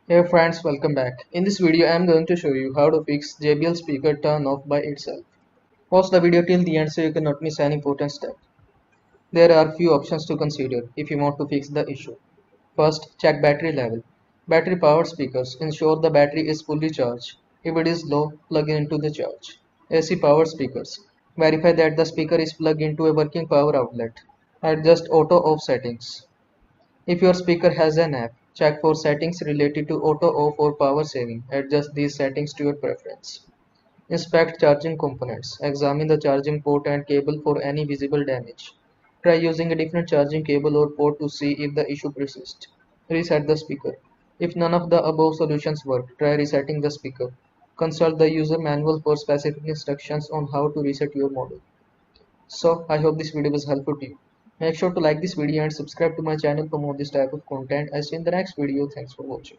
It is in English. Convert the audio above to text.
Hey friends, welcome back. In this video, I am going to show you how to fix JBL speaker turn off by itself. Watch the video till the end so you cannot miss any important step. There are few options to consider if you want to fix the issue. First, check battery level. Battery powered speakers ensure the battery is fully charged. If it is low, plug it into the charge. AC powered speakers. Verify that the speaker is plugged into a working power outlet. Adjust auto off settings. If your speaker has an app, check for settings related to auto off or power saving. Adjust these settings to your preference. Inspect charging components. Examine the charging port and cable for any visible damage. Try using a different charging cable or port to see if the issue persists. Reset the speaker. If none of the above solutions work, try resetting the speaker. Consult the user manual for specific instructions on how to reset your model. So, I hope this video was helpful to you. Make sure to like this video and subscribe to my channel for more this type of content. I see you in the next video. Thanks for watching.